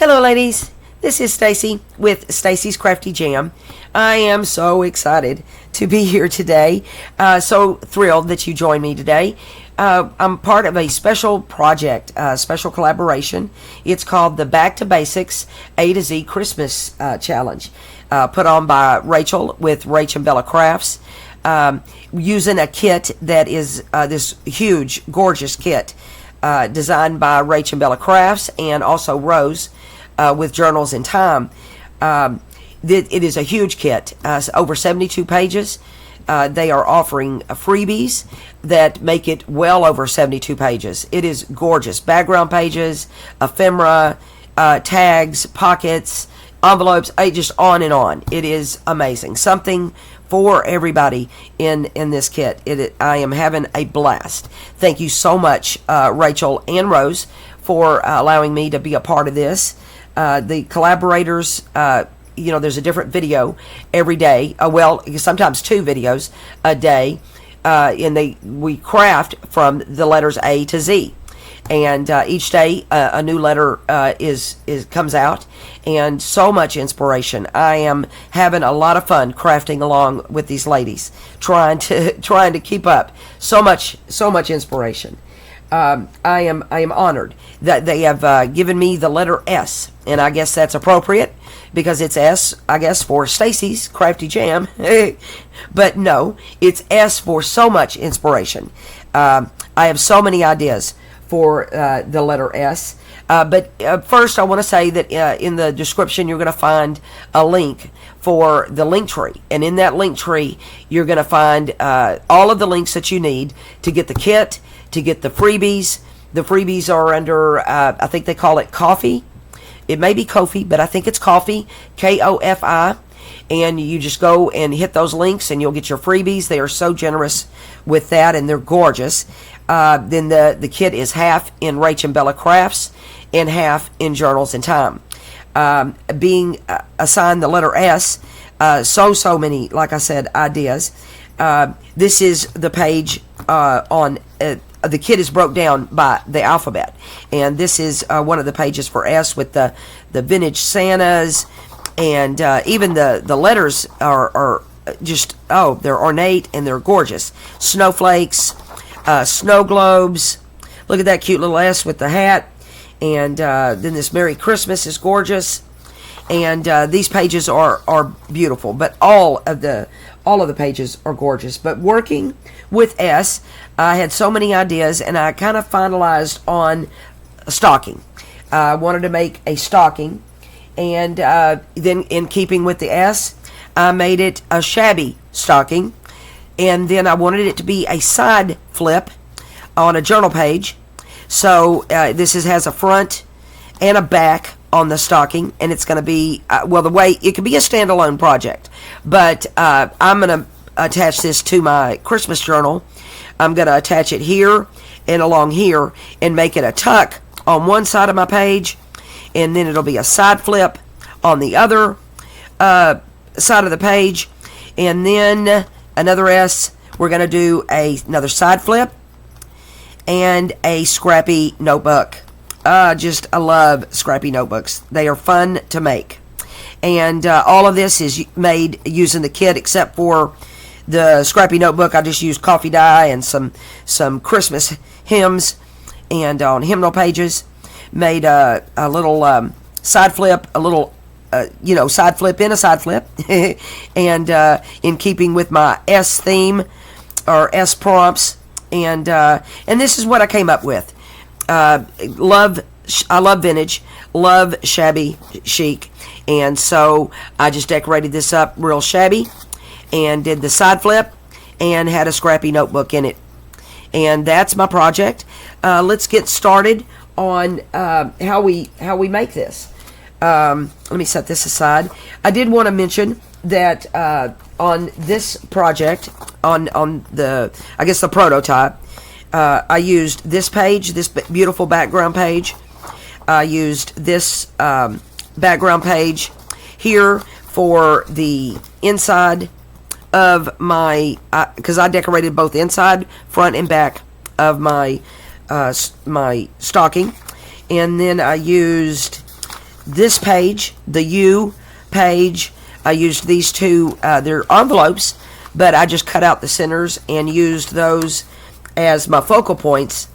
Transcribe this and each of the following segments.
Hello, ladies. This is Stacy with Stacy's Crafty Jam. I am so excited to be here today. So thrilled that you joined me today. I'm part of a special project, special collaboration. It's called the Back to Basics A to Z Christmas Challenge, put on by Rachel with Rach and Bella Crafts, using a kit that is this huge, gorgeous kit designed by Rach and Bella Crafts and also Rose with Journals in Time. It is a huge kit, over 72 pages. They are offering freebies that make it well over 72 pages. It is gorgeous. Background pages, ephemera, tags, pockets, envelopes, just on and on. It is amazing. Something for everybody in this kit. I am having a blast. Thank you so much, Rachel and Rose, for allowing me to be a part of this. The collaborators, there's a different video every day. Sometimes two videos a day. And we craft from the letters A to Z. And each day a new letter comes out, and so much inspiration. I am having a lot of fun crafting along with these ladies, trying to keep up. So much inspiration. I am honored that they have given me the letter S, and I guess that's appropriate because it's S, I guess, for Stacy's Crafty Jam. But no, it's S for so much inspiration. I have so many ideas for the letter S. But first, I want to say that in the description, you're going to find a link for the link tree. And in that link tree, you're going to find all of the links that you need to get the kit, to get the freebies. The freebies are under, I think they call it Coffee. It may be Ko-fi, but I think it's Coffee, Kofi. And you just go and hit those links and you'll get your freebies. They are so generous with that, and they're gorgeous. Then the kit is half in Rach and Bella Crafts and half in Journals in Time. Being assigned the letter S, so many, like I said, ideas. This is the page on the kit is broke down by the alphabet, and this is one of the pages for S with the vintage Santas, and even the letters are just, they're ornate and they're gorgeous. Snowflakes, snow globes. Look at that cute little S with the hat, and then this Merry Christmas is gorgeous. And these pages are beautiful, but all of the pages are gorgeous. But working with S, I had so many ideas, and I kind of finalized on a stocking. I wanted to make a stocking, and then in keeping with the S, I made it a shabby stocking, and then I wanted it to be a side flip on a journal page. So this has a front and a back on the stocking, and it's going to be the way it could be a standalone project, but I'm going to attach this to my Christmas journal. I'm going to attach it here and along here and make it a tuck on one side of my page, and then it'll be a side flip on the other side of the page, and then another S. We're going to do another side flip and a Scrappy Notebook. I love Scrappy Notebooks. They are fun to make. And all of this is made using the kit, except for the Scrappy Notebook. I just used coffee dye and some Christmas hymns, and on hymnal pages, made a little side flip, a little side flip in a side flip, and in keeping with my S theme or S prompts, and this is what I came up with. I love vintage, love shabby chic, and so I just decorated this up real shabby and did the side flip and had a Scrappy Notebook in it. And that's my project. Let's get started on how we make this. Let me set this aside. I did want to mention that on this project, on the prototype, I used this page, this beautiful background page. I used this background page here for the inside of my, because I decorated both inside, front, and back of my my stocking. And then I used this page, the U page, I used these two, they're envelopes, but I just cut out the centers and used those as my focal points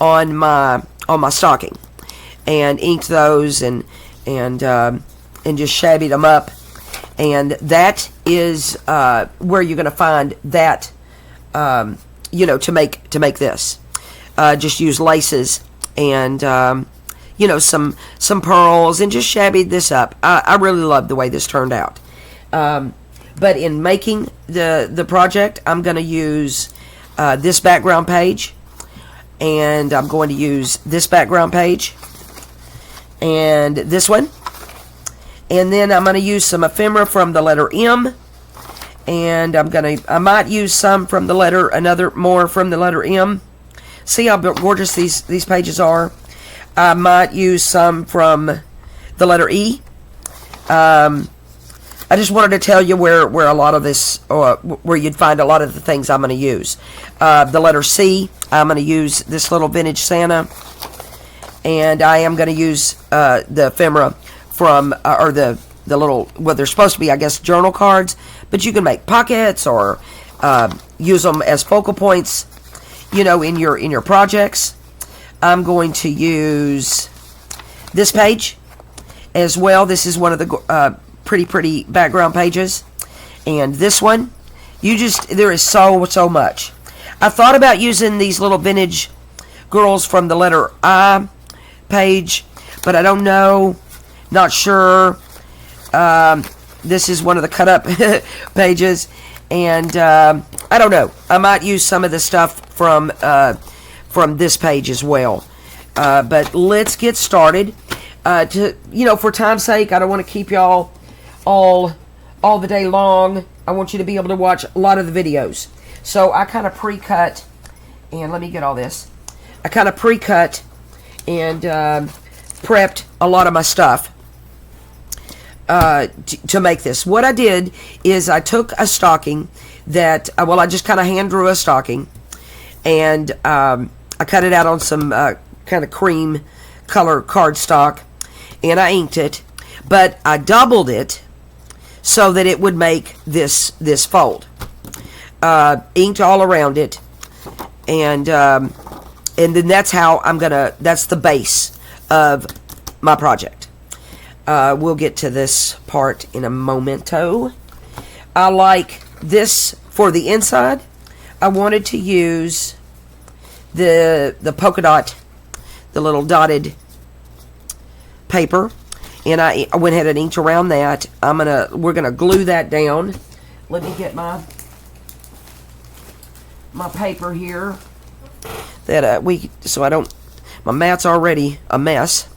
on my stocking, and inked those and just shabbied them up. And that is where you're going to find that, to make this. Just use laces and some pearls, and just shabbied this up. I really love the way this turned out. But in making the project, I'm going to use this background page, and I'm going to use this background page and this one. And then I'm going to use some ephemera from the letter M, and I might use some from the letter, more from the letter M. See how gorgeous these pages are? I might use some from the letter E. I just wanted to tell you where a lot of this, where you'd find a lot of the things I'm going to use. The letter C, I'm going to use this little vintage Santa, and I am going to use the ephemera from, or the little, well, they're supposed to be, I guess, journal cards, but you can make pockets or use them as focal points, in your projects. I'm going to use this page as well. This is one of the pretty background pages, and this one, there is so much. I thought about using these little vintage girls from the letter I page, but I don't know. Not sure. This is one of the cut up pages, and I don't know. I might use some of the stuff from this page as well. But let's get started. For time's sake, I don't want to keep y'all all the day long. I want you to be able to watch a lot of the videos. So I kind of pre-cut, and let me get all this. I kind of pre-cut and prepped a lot of my stuff to make this. What I did is I took a stocking that, I just kind of hand drew a stocking, and I cut it out on some kind of cream color cardstock, and I inked it, but I doubled it so that it would make this fold. Inked all around it, and then that's how that's the base of my project. We'll get to this part in a momento. I like this for the inside. I wanted to use the polka dot, the little dotted paper, and I went ahead and inked around that. We're gonna glue that down. Let me get my paper here that my mat's already a mess.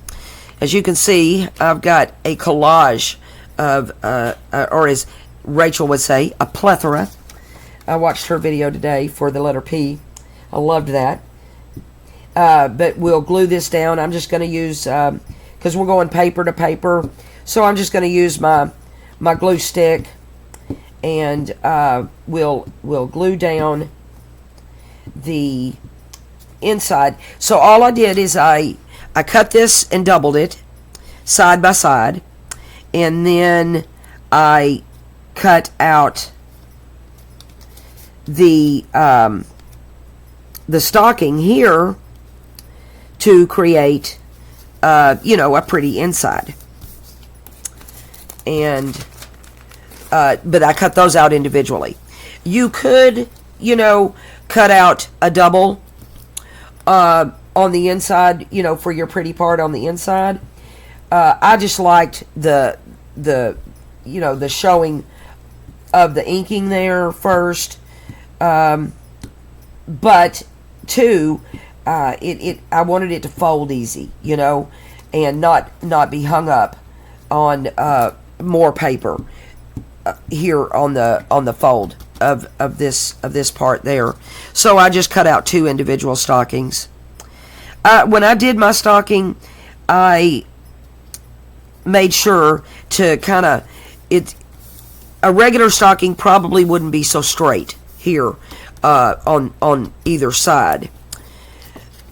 As you can see, I've got a collage of, or as Rachel would say, a plethora. I watched her video today for the letter P. I loved that. But we'll glue this down. I'm just going to use, because we're going paper to paper, so I'm just going to use my glue stick, and we'll glue down the inside. So all I did is I cut this and doubled it side by side, and then I cut out the stocking here to create a pretty inside, and but I cut those out individually. You could cut out a double on the inside, for your pretty part on the inside. I just liked the showing of the inking there first, but two, I wanted it to fold easy, and not be hung up on more paper here on the fold of this part there. So I just cut out two individual stockings. When I did my stocking, I made sure to a regular stocking probably wouldn't be so straight here on either side.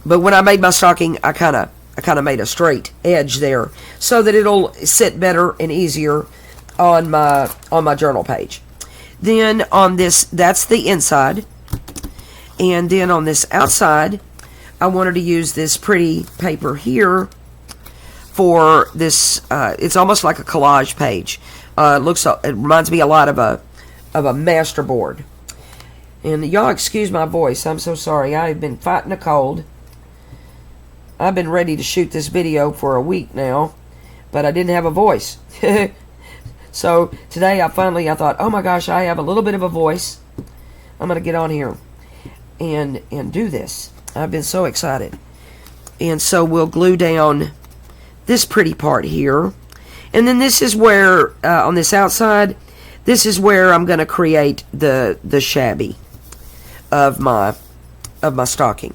But when I made my stocking, I kind of kind of made a straight edge there so that it'll sit better and easier on my journal page. Then on this, that's the inside. And then on this outside, I wanted to use this pretty paper here for this. It's almost like a collage page. It reminds me a lot of a master board. And y'all excuse my voice. I'm so sorry. I've been fighting a cold. I've been ready to shoot this video for a week now, but I didn't have a voice. So today I thought, oh my gosh, I have a little bit of a voice. I'm going to get on here and do this. I've been so excited. And so we'll glue down this pretty part here. And then this is where, on this outside, this is where I'm going to create the shabby of my stocking.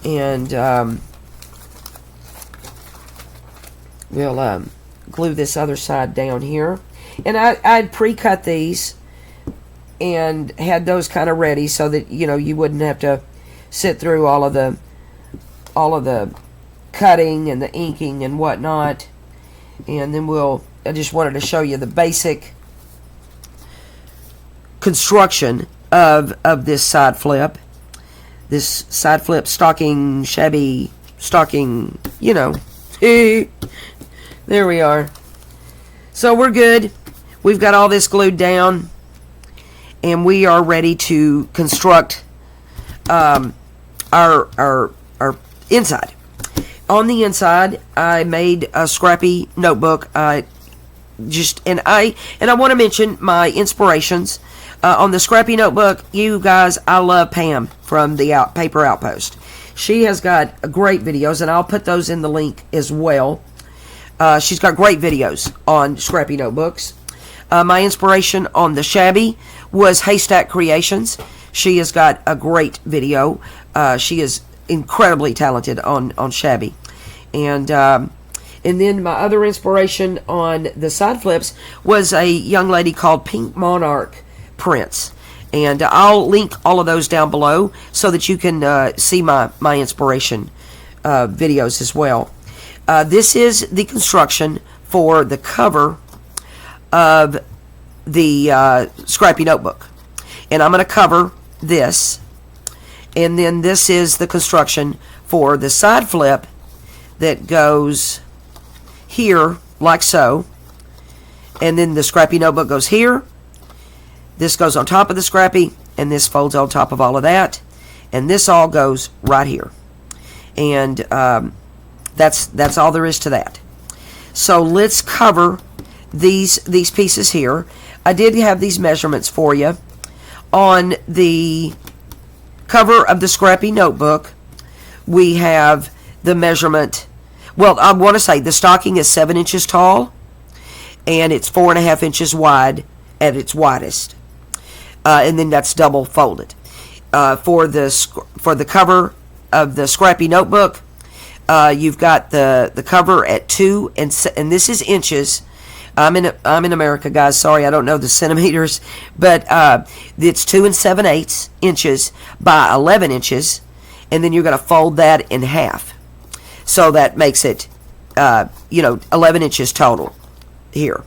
And we'll glue this other side down here. And I'd pre-cut these and had those kind of ready so that, you know, you wouldn't have to sit through all of the cutting and the inking and whatnot. And then I just wanted to show you the basic construction of this side flip. This side flip stocking, shabby stocking, you know. There we are. So we're good. We've got all this glued down. And we are ready to construct our inside. On the inside, I made a Scrappy Notebook. I want to mention my inspirations. On the Scrappy Notebook, you guys, I love Pam from the Paper Outpost. She has got great videos, and I'll put those in the link as well. She's got great videos on Scrappy Notebooks. My inspiration on the Shabby was Haystack Creations. She has got a great video. She is incredibly talented on Shabby. And then my other inspiration on the side flips was a young lady called Pink Monarch Prints. And I'll link all of those down below so that you can see my inspiration videos as well. This is the construction for the cover of the Scrappy Notebook. And I'm going to cover this. And then this is the construction for the side flip that goes here like so. And then the Scrappy Notebook goes here. This goes on top of the Scrappy, and this folds on top of all of that. And this all goes right here. And that's all there is to that. So let's cover these pieces here. I did have these measurements for you. On the cover of the Scrappy Notebook, we have the measurement. Well, I want to say the stocking is 7 inches tall, and it's 4.5 inches wide at its widest. And then that's double folded. For the cover of the Scrappy Notebook, you've got the cover at 2 and this is inches. I'm in America, guys. Sorry, I don't know the centimeters, but it's 2 7/8 inches by 11 inches, and then you're going to fold that in half, so that makes it 11 inches total here.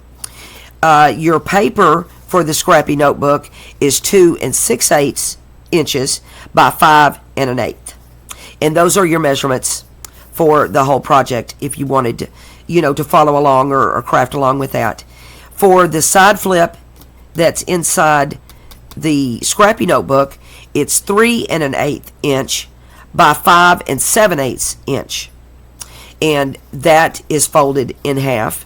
Your paper for the Scrappy Notebook is 2 6/8 inches by 5 1/8, and those are your measurements for the whole project if you wanted to follow along or craft along with that. For the side flip that's inside the Scrappy Notebook, it's 3 1/8 inch by 5 7/8 inch, and that is folded in half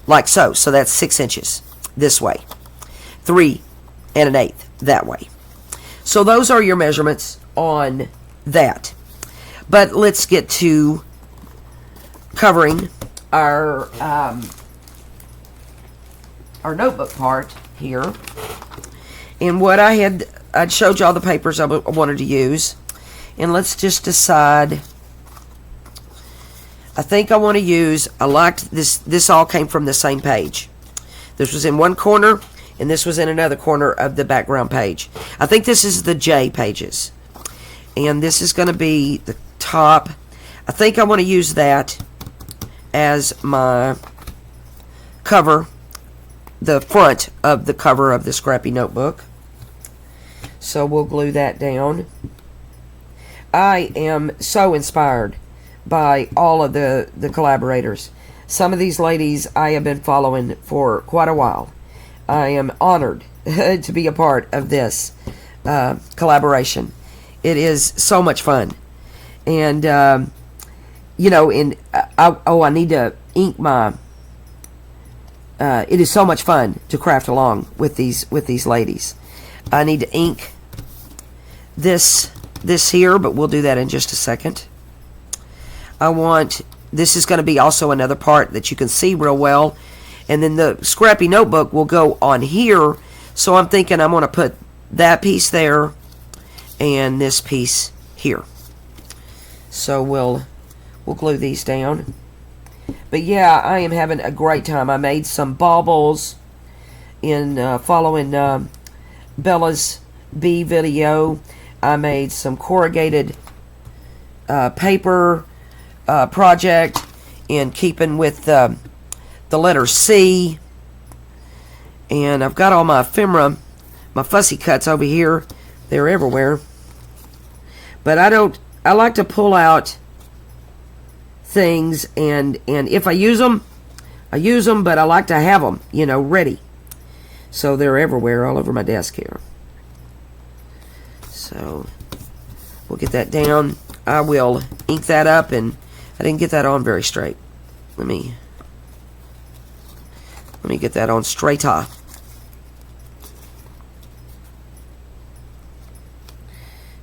like so. So that's 6 inches this way, 3 1/8 that way. So those are your measurements on that. But let's get to covering our notebook part here. And what I'd showed you all the papers I wanted to use. And let's just decide. I think I want to use, I liked this all came from the same page. This was in one corner, and this was in another corner of the background page. I think this is the J pages. And this is going to be the top. I think I want to use that as my cover, the front of the cover of the Scrappy Notebook. So we'll glue that down. I am so inspired by all of the collaborators. Some of these ladies I have been following for quite a while. I am honored to be a part of this collaboration. It is so much fun. And, you know, I need to ink my... it is so much fun to craft along with these ladies. I need to ink this here, but we'll do that in just a second. This is going to be also another part that you can see real well. And then the Scrappy Notebook will go on here. So I'm thinking I'm going to put that piece there and this piece here. So we'll glue these down. But yeah, I am having a great time. I made some baubles in following Bella's bee video. I made some corrugated paper project in keeping with the letter C. And I've got all my ephemera, my fussy cuts over here. They're everywhere. But I like to pull out things, and if I use them, but I like to have them, you know, ready. So they're everywhere, all over my desk here. So we'll get that down. I will ink that up, and I didn't get that on very straight. Let me get that on straighter.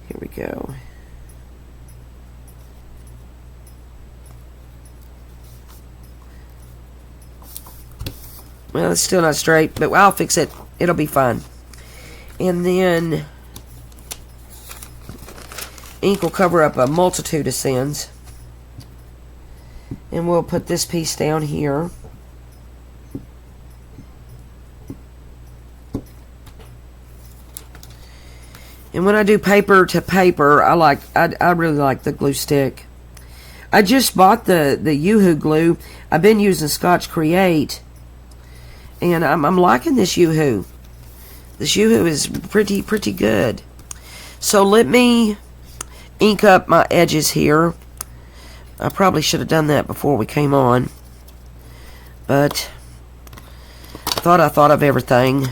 Here we go. Well, it's still not straight, but I'll fix it. It'll be fine. And then ink will cover up a multitude of sins. And we'll put this piece down here. And when I do paper to paper, I really like the glue stick. I just bought the Yoo-Hoo glue. I've been using Scotch Create, and I'm liking this Yoo-Hoo. This Yoo-Hoo is pretty good. So let me ink up my edges here. I probably should have done that before we came on, but I thought of everything.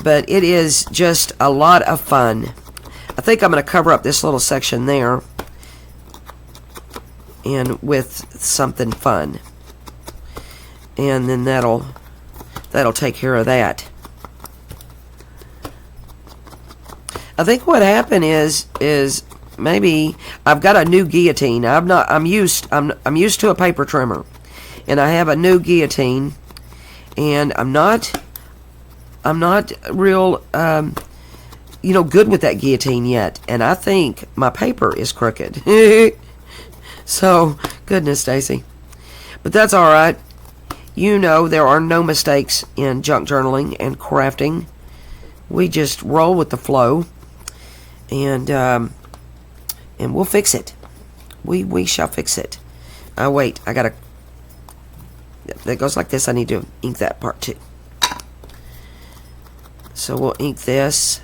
But it is just a lot of fun. I think I'm going to cover up this little section there and with something fun, and then that'll take care of that. I think what happened is maybe I've got a new guillotine. I'm used to a paper trimmer, and I have a new guillotine, and I'm not real good with that guillotine yet, and I think my paper is crooked. So goodness, Stacy, but that's all right. You know, there are no mistakes in junk journaling and crafting. We just roll with the flow, and we'll fix it. We shall fix it. Wait, that goes like this. I need to ink that part too. So we'll ink this,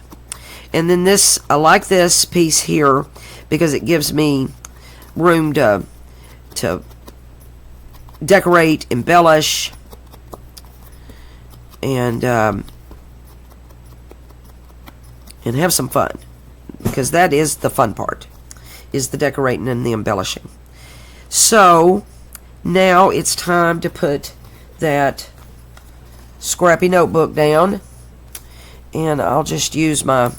and then this. I like this piece here because it gives me room to decorate, embellish, and have some fun, because that is the fun part, is the decorating and the embellishing. So now it's time to put that Scrappy Notebook down, and I'll just use my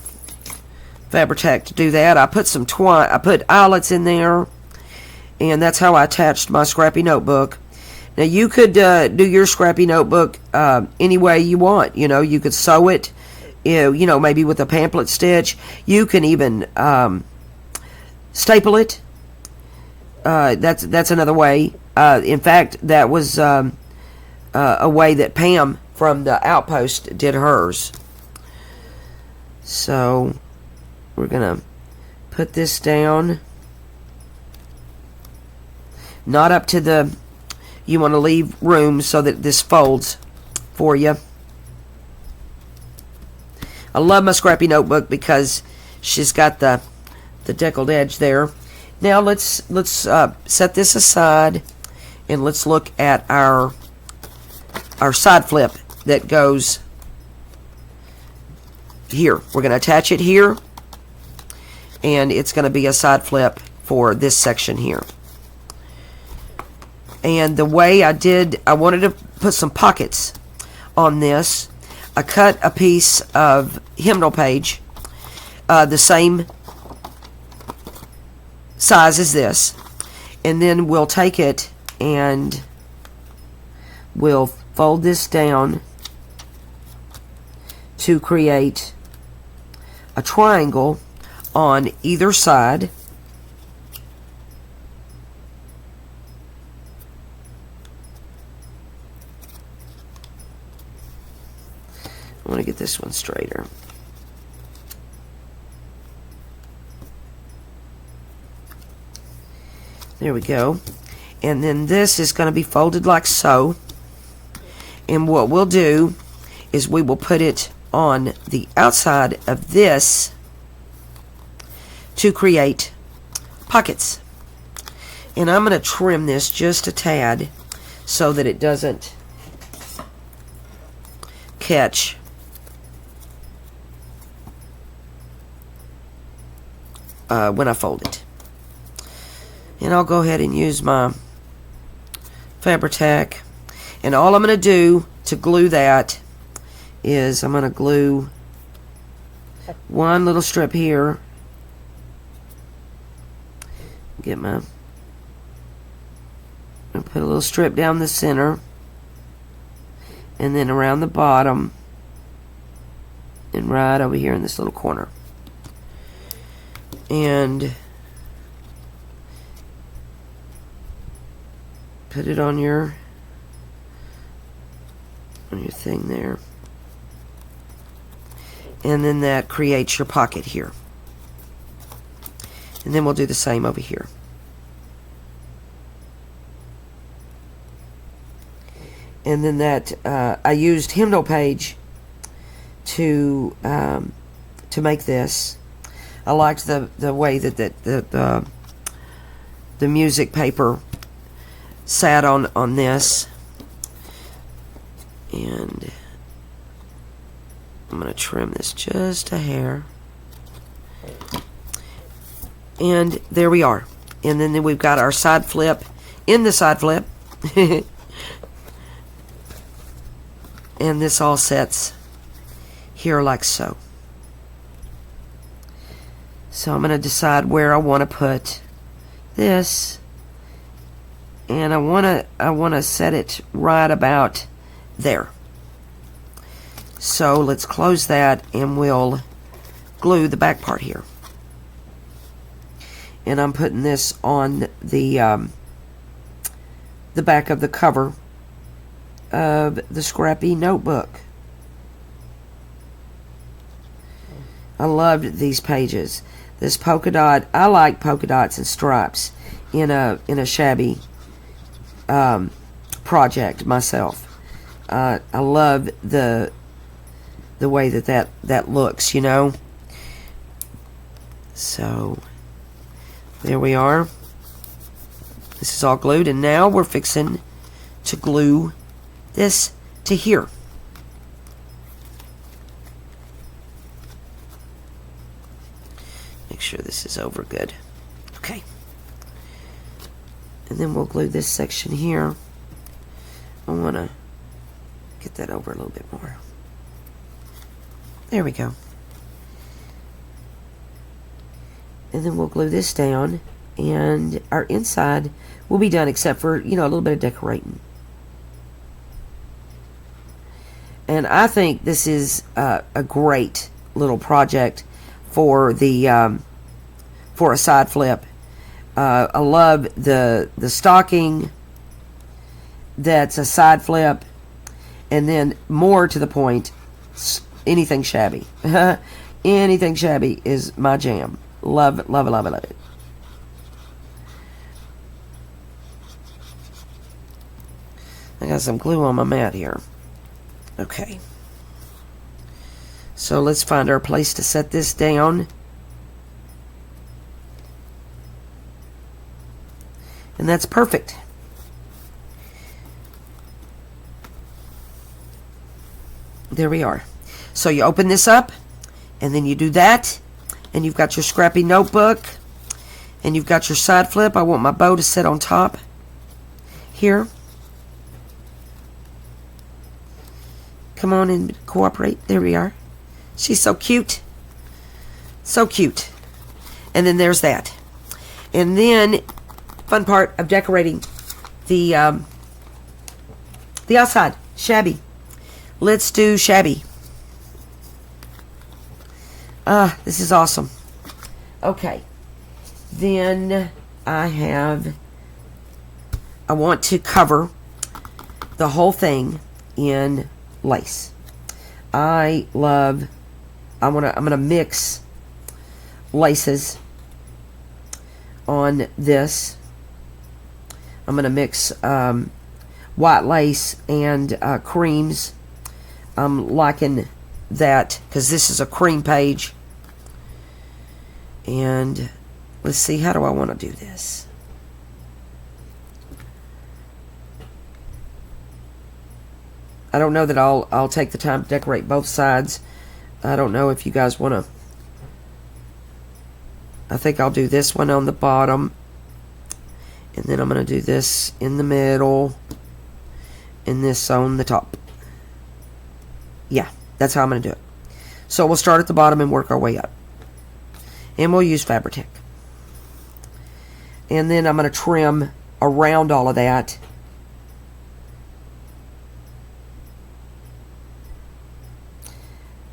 Fabri-Tac to do that. I put some twine, I put eyelets in there, and that's how I attached my Scrappy Notebook. Now you could do your Scrappy Notebook any way you want. You know, you could sew it, you know, maybe with a pamphlet stitch. You can even staple it. That's another way. In fact, that was a way that Pam from the Outpost did hers. So we're gonna put this down. Not up to the, you want to leave room so that this folds for you. I love my Scrappy Notebook because she's got the deckled edge there. Now let's set this aside, and let's look at our side flip that goes here. We're going to attach it here, and it's going to be a side flip for this section here. And the way I wanted to put some pockets on this. I cut a piece of hymnal page, the same size as this, and then we'll take it and we'll fold this down to create a triangle on either side. I want to get this one straighter. There we go. And then this is going to be folded like so. And what we'll do is we will put it on the outside of this to create pockets. And I'm going to trim this just a tad so that it doesn't catch when I fold it. And I'll go ahead and use my Fabri-Tac, and all I'm going to do to glue that is I'm going to glue one little strip here. I'm going to put a little strip down the center, and then around the bottom, and right over here in this little corner. And put it on your thing there. And then that creates your pocket here. And then we'll do the same over here. And then that I used hymnal page to make this. I liked the way that the music paper sat on this, and I'm going to trim this just a hair, and there we are. And then we've got our side flip in the side flip. And this all sets here like so. So I'm going to decide where I want to put this, and I want to set it right about there. So let's close that, and we'll glue the back part here. And I'm putting this on the back of the cover of the Scrappy Notebook. I loved these pages. This polka dot, I like polka dots and stripes in a shabby project myself. I love the way that looks, you know. So there we are. This is all glued, and now we're fixing to glue this to here. Make sure this is over good. Okay. And then we'll glue this section here. I want to get that over a little bit more. There we go. And then we'll glue this down, and our inside will be done, except for, you know, a little bit of decorating. And I think this is a great little project for the for a side flip. I love the stocking that's a side flip, and then more to the point, anything shabby. Anything shabby is my jam. Love it, love it, love it, love it. I got some glue on my mat here. Okay. So let's find our place to set this down. And that's perfect. There we are. So you open this up, and then you do that, and you've got your Scrappy Notebook, and you've got your side flip. I want my bow to sit on top here. Come on and cooperate. There we are. She's so cute. So cute. And then there's that. And then, fun part of decorating the outside. Shabby. Let's do shabby. This is awesome. Okay. Then I want to cover the whole thing in lace. I'm gonna mix laces on this. I'm gonna mix white lace and creams. I'm liking that because this is a cream page. And let's see, how do I want to do this? I don't know that I'll take the time to decorate both sides. I don't know if you guys want to. I think I'll do this one on the bottom, and then I'm going to do this in the middle, and this on the top. Yeah, that's how I'm going to do it. So we'll start at the bottom and work our way up. And we'll use Fabri-Tac. And then I'm going to trim around all of that.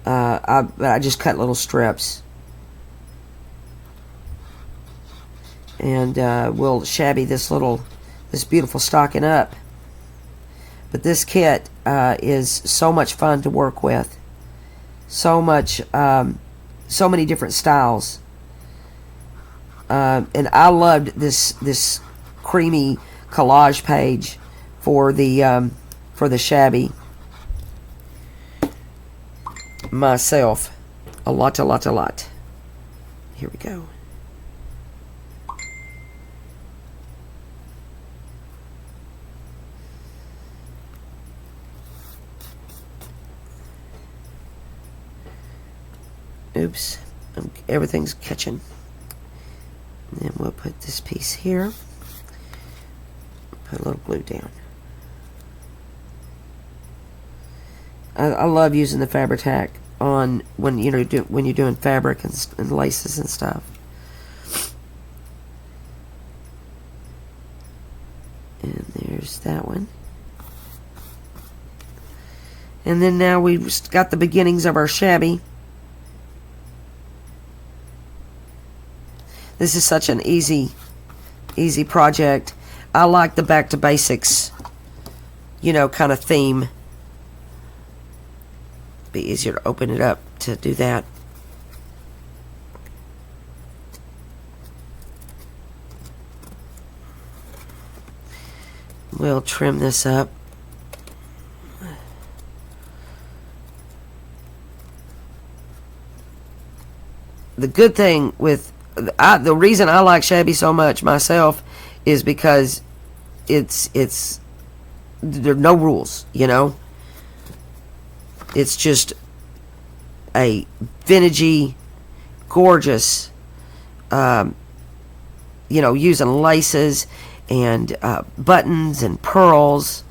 I just cut little strips. And we'll shabby this beautiful stocking up. But this kit is so much fun to work with. So many different styles. And I loved this creamy collage page for the shabby myself. A lot. Here we go. Oops, everything's catching. And then we'll put this piece here. Put a little glue down. I love using the Fabri-Tac on when you're doing fabric and laces and stuff. And there's that one. And then now we've got the beginnings of our shabby. This is such an easy project. I like the back to basics, kind of theme. Be easier to open it up to do that. We'll trim this up. The good thing with the reason I like shabby so much myself is because it's there are no rules, It's just a vintagey, gorgeous, using laces and buttons and pearls.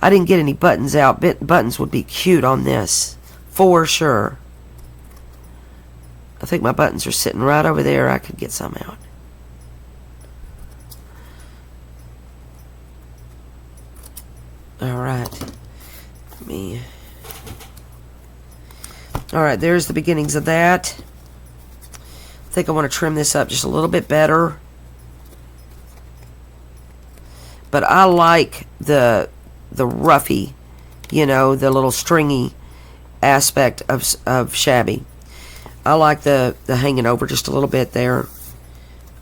I didn't get any buttons out. Buttons would be cute on this, for sure. I think my buttons are sitting right over there. I could get some out. Alright. Alright, there's the beginnings of that. I think I want to trim this up just a little bit better. But I like the roughy, the little stringy aspect of shabby. I like the hanging over just a little bit there.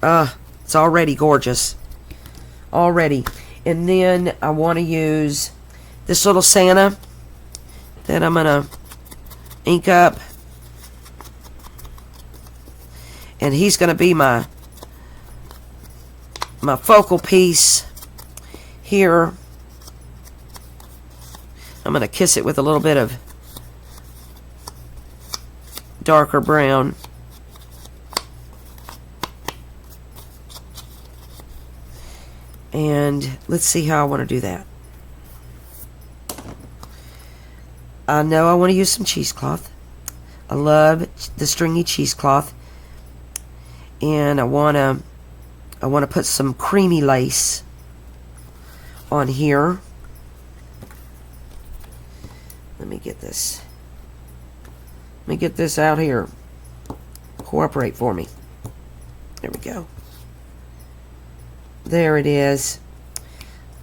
It's already gorgeous. Already. And then I want to use this little Santa that I'm going to ink up. And he's going to be my focal piece here. I'm going to kiss it with a little bit of darker brown. And let's see how I want to do that. I know I want to use some cheesecloth. I love the stringy cheesecloth. And I want to put some creamy lace on here. Let me get this. Let me get this out here. Cooperate for me. There we go. There it is.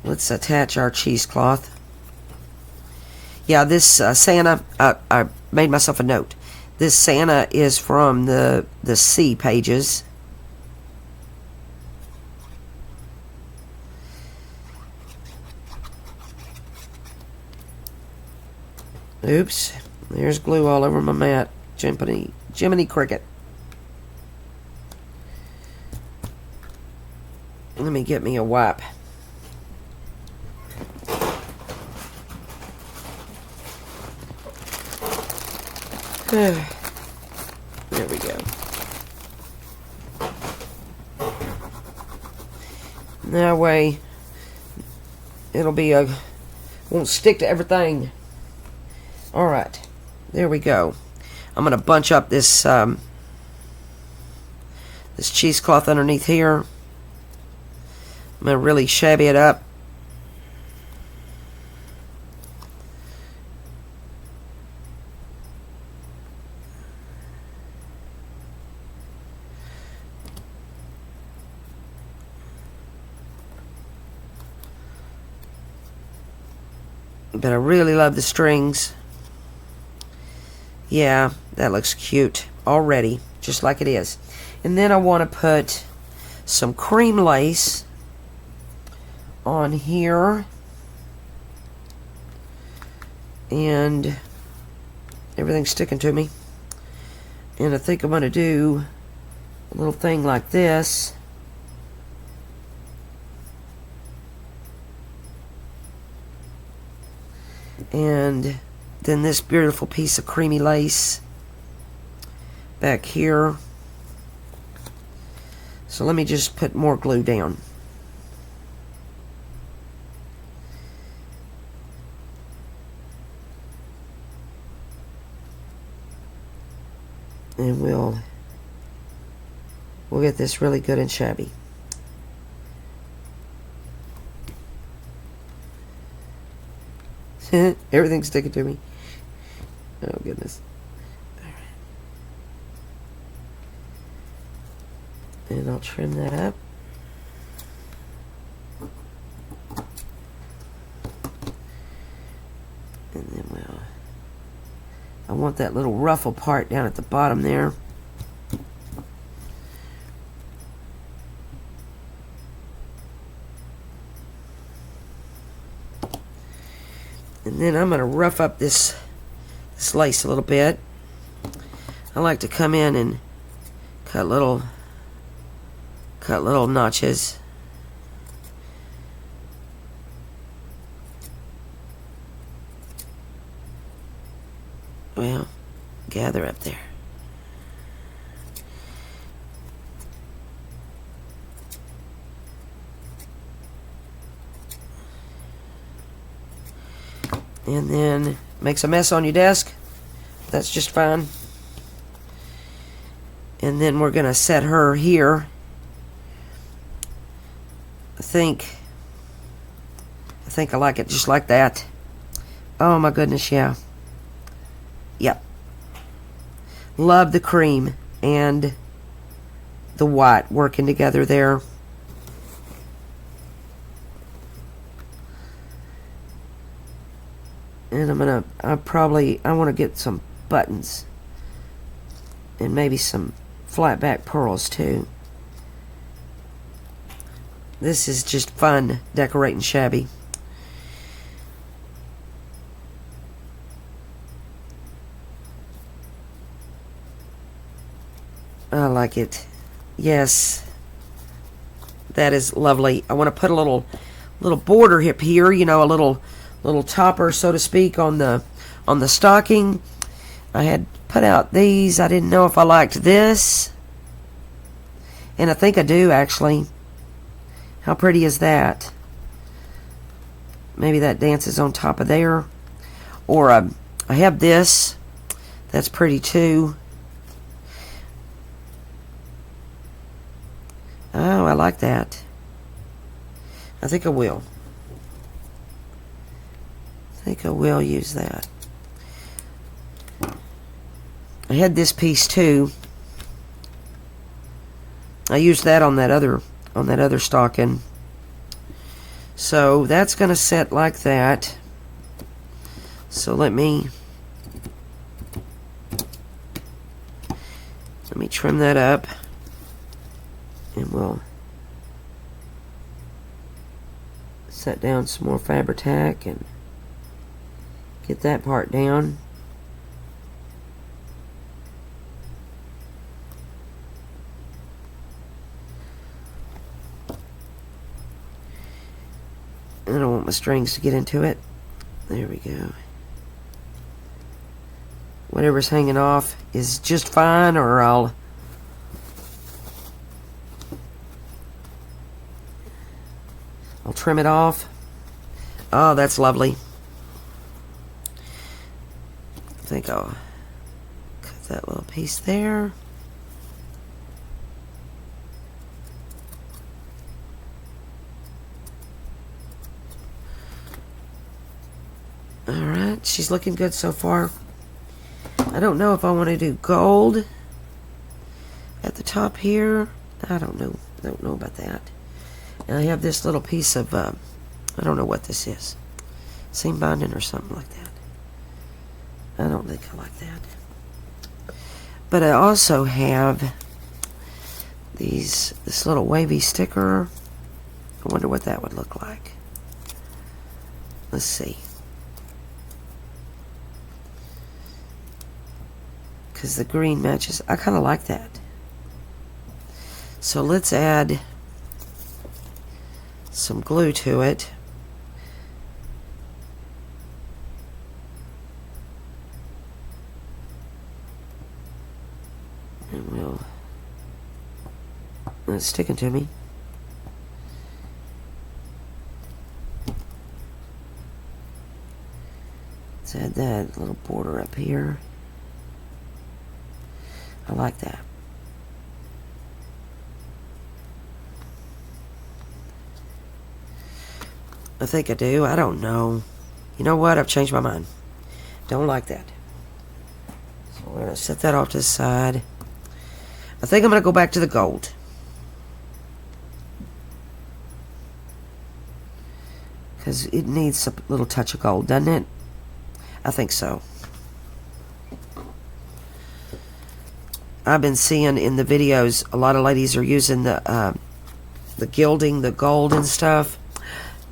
Let's attach our cheesecloth. Yeah, this Santa, I made myself a note. This Santa is from the C pages. Oops, there's glue all over my mat. Jiminy Cricket. Let me get me a wipe. There we go. That way, it'll be won't stick to everything. All right, there we go. I'm gonna bunch up this this cheesecloth underneath here. I'm gonna really shabby it up. But I really love the strings. Yeah, that looks cute already, just like it is. And then I want to put some cream lace on here. And everything's sticking to me. And I think I'm going to do a little thing like this. And then this beautiful piece of creamy lace back here. So let me just put more glue down. And we'll get this really good and shabby. Everything's sticking to me. Oh goodness. Alright. And I'll trim that up. And then I want that little ruffle part down at the bottom there. And then I'm going to rough up this lace a little bit. I like to come in and cut little notches. Well, gather up there. And then makes a mess on your desk. That's just fine. And then we're going to set her here. I think I like it just like that. Oh my goodness, yeah. Yep. Love the cream and the white working together there. And I want to get some buttons. And maybe some flat back pearls too. This is just fun decorating shabby. I like it. Yes. That is lovely. I want to put a little border hip here, you know, a little topper, so to speak, on the stocking. I had put out these. I didn't know if I liked this. And I think I do, actually. How pretty is that? Maybe that dances on top of there. Or I have this. That's pretty too. Oh, I like that. I think I will. I think I will use that. I had this piece too. I used that on that other stocking. So that's going to set like that. So let me trim that up, and we'll set down some more Fabri-Tac and get that part down. I don't want my strings to get into it. There we go. Whatever's hanging off is just fine, or I'll trim it off. Oh, that's lovely. I think I'll cut that little piece there. Alright, she's looking good so far. I don't know if I want to do gold at the top here. I don't know. Don't know about that. And I have this little piece of, I don't know what this is. Seam binding or something like that. I don't think I like that. But I also have this little wavy sticker. I wonder what that would look like. Let's see. Because the green matches. I kind of like that. So let's add some glue to it. And it's sticking to me. Let's add that little border up here. I like that. I think I do. I don't know. You know what? I've changed my mind. Don't like that. So we're going to set that off to the side. I think I'm going to go back to the gold. Because it needs a little touch of gold, doesn't it? I think so. I've been seeing in the videos, a lot of ladies are using the gilding, the gold and stuff.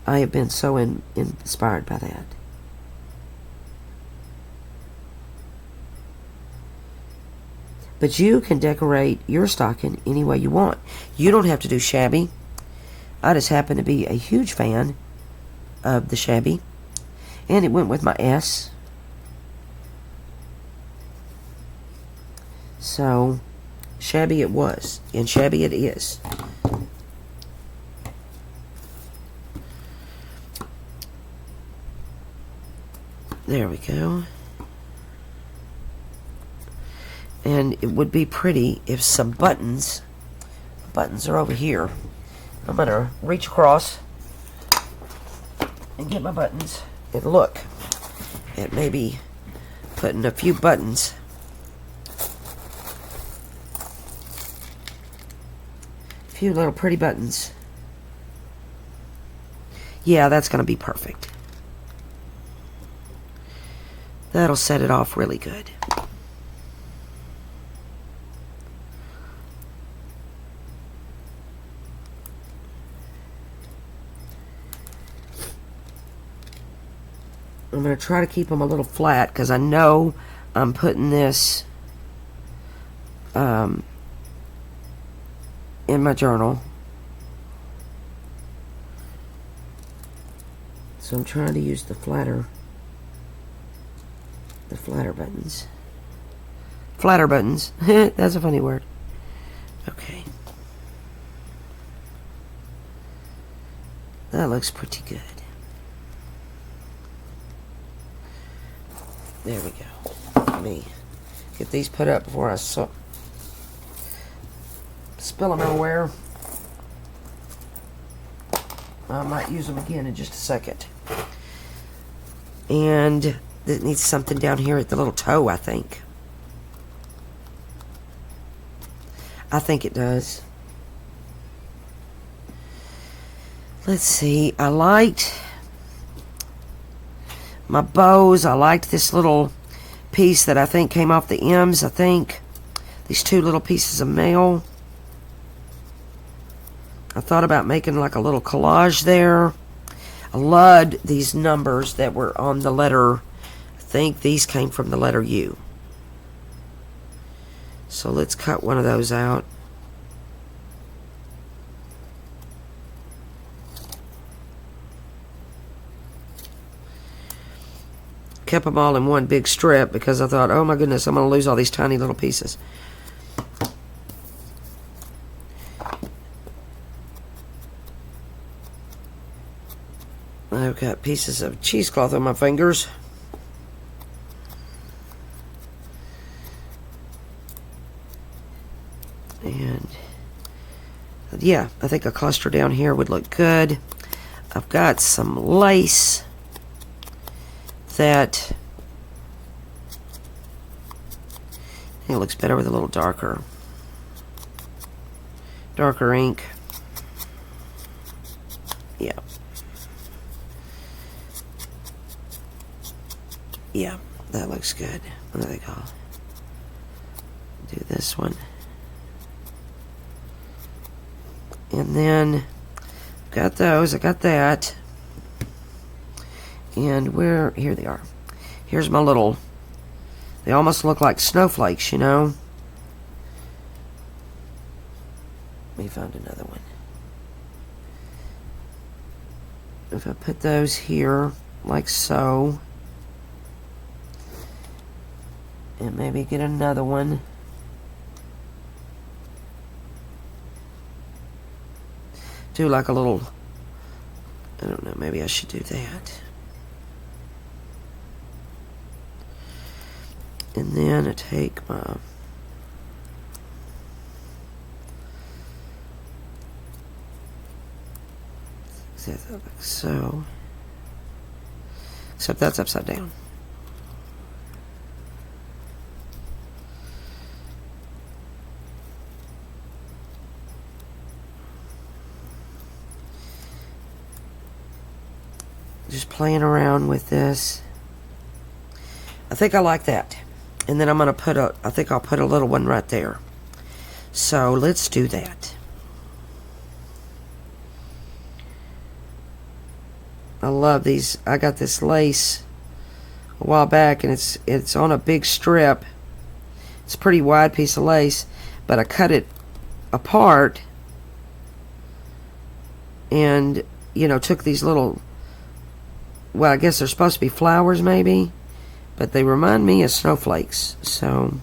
I have been so inspired by that. But you can decorate your stocking any way you want. You don't have to do shabby. I just happen to be a huge fan of the shabby. And it went with my S. So, shabby it was. And shabby it is. There we go. And it would be pretty if some buttons are over here. I'm going to reach across and get my buttons and look at maybe putting a few buttons. A few little pretty buttons. Yeah, that's going to be perfect. That'll set it off really good. I'm going to try to keep them a little flat because I know I'm putting this in my journal. So I'm trying to use the flatter buttons. Flatter buttons. That's a funny word. Okay. That looks pretty good. There we go. Let me get these put up before I spill them everywhere. I might use them again in just a second. And it needs something down here at the little toe, I think. I think it does. Let's see. I liked my bows. I liked this little piece that I think came off the M's. I think these two little pieces of mail. I thought about making like a little collage there. I loved these numbers that were on the letter. I think these came from the letter U. So let's cut one of those out. Kept them all in one big strip because I thought, oh my goodness, I'm going to lose all these tiny little pieces. I've got pieces of cheesecloth on my fingers. And yeah, I think a cluster down here would look good. I've got some lace that I think it looks better with a little darker ink. Yeah. Yeah, that looks good. I think I'll do this one. And then got those, I got that. And here they are. Here's my little, they almost look like snowflakes, you know. Let me find another one. If I put those here, like so, and maybe get another one. Do like a little, I don't know, maybe I should do that. And then I take my like so, except that's upside down. Just playing around with this. I think I like that. And then I'm going to put I think I'll put a little one right there. So let's do that. I love these. I got this lace a while back, and it's on a big strip. It's a pretty wide piece of lace, but I cut it apart and, you know, took these little, well, I guess they're supposed to be flowers maybe, but they remind me of snowflakes. So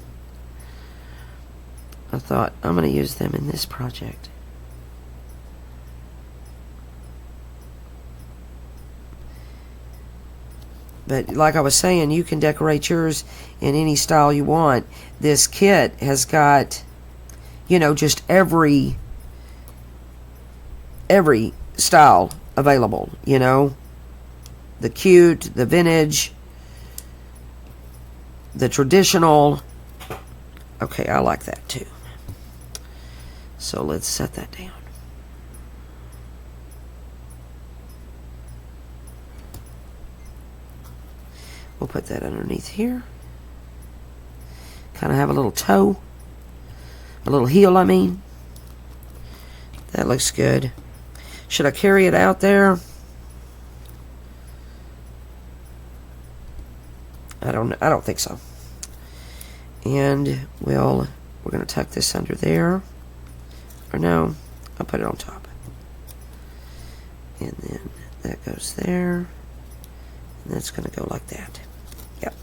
I thought I'm going to use them in this project. But like I was saying, you can decorate yours in any style you want. This kit has got, you know, just every style available, you know. The cute, the vintage, the traditional. Okay, I like that too. So let's set that down. We'll put that underneath here. Kind of have a little toe. A little heel, I mean. That looks good. Should I carry it out there? I don't think so. And we're going to tuck this under there. Or no, I'll put it on top. And then that goes there. And that's going to go like that. Yep.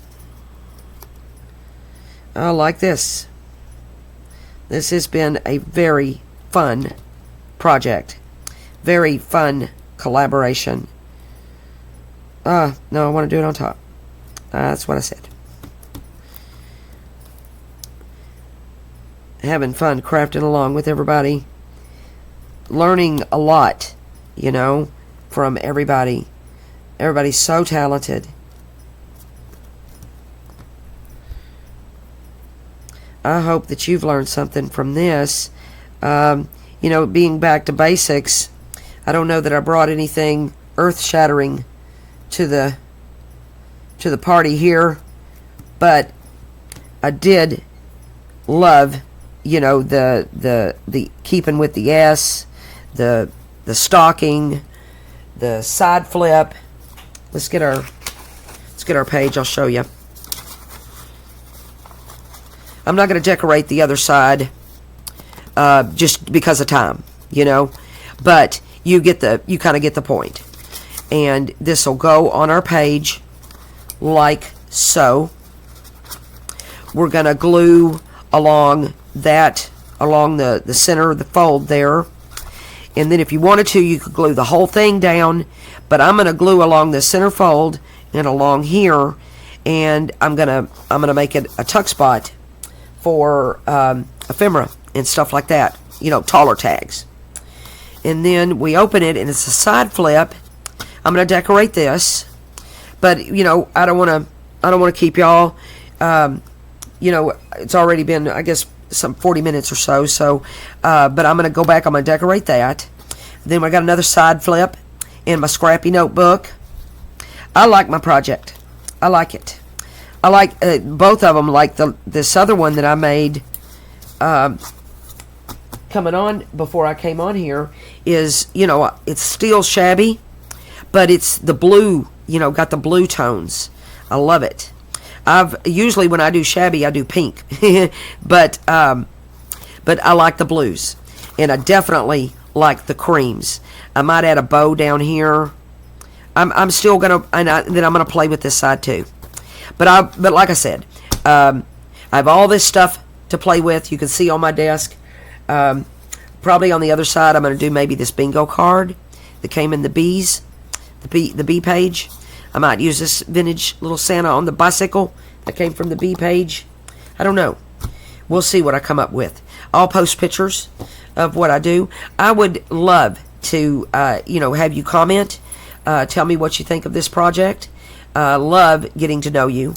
I like this. This has been a very fun project. Very fun collaboration. No, I want to do it on top. That's what I said. Having fun crafting along with everybody. Learning a lot, you know, from everybody. Everybody's so talented. I hope that you've learned something from this. You know, being back to basics, I don't know that I brought anything earth-shattering to the party here, but I did love, you know, the keeping with the S, the stocking, the side flip. Let's get our page. I'll show you. I'm not going to decorate the other side just because of time, you know, but you kind of get the point. And this will go on our page like so. We're going to glue along the center of the fold there. And then if you wanted to, you could glue the whole thing down, but I'm going to glue along the center fold and along here, and I'm going to make it a tuck spot for ephemera and stuff like that, you know, taller tags. And then we open it, and it's a side flip. I'm going to decorate this, but you know, I don't want to keep y'all. You know, it's already been, I guess, some 40 minutes or so. So, but I'm going to go back. I'm going to decorate that. Then I got another side flip in my Scrappy Notebook. I like my project. I like it. I like both of them. Like this other one that I made coming on before I came on here is, you know, it's still shabby, but it's the blue, you know, got the blue tones. I love it. Usually when I do shabby, I do pink, but I like the blues, and I definitely like the creams. I might add a bow down here. I'm still gonna, then I'm gonna play with this side too. But like I said, I have all this stuff to play with. You can see on my desk. Probably on the other side, I'm gonna do maybe this bingo card that came in the bees, the bee page. I might use this vintage little Santa on the bicycle that came from the bee page. I don't know. We'll see what I come up with. I'll post pictures of what I do. I would love to, you know, have you comment. Tell me what you think of this project. Love getting to know you.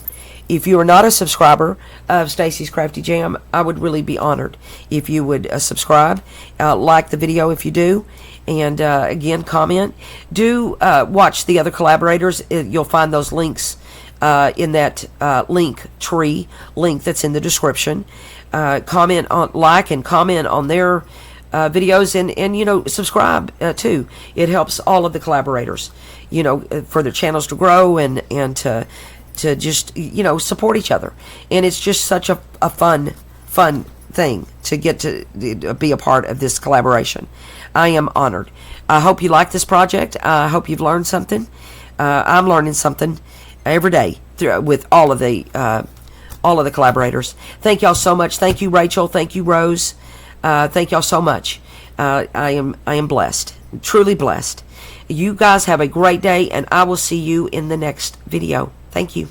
If you are not a subscriber of Stacy's Crafty Jam, I would really be honored if you would subscribe. Like the video if you do. And again, comment. Do watch the other collaborators. You'll find those links in that link tree link that's in the description. Comment on, like and comment on their videos, and you know, subscribe too. It helps all of the collaborators, you know, for their channels to grow and to just, you know, support each other. And it's just such a fun thing to get to be a part of this collaboration. I am honored. I hope you like this project. I hope you've learned something. I'm learning something every day with all of the collaborators. Thank y'all so much. Thank you, Rachel. Thank you, Rose. Thank y'all so much. I am blessed, truly blessed. You guys have a great day, and I will see you in the next video. Thank you.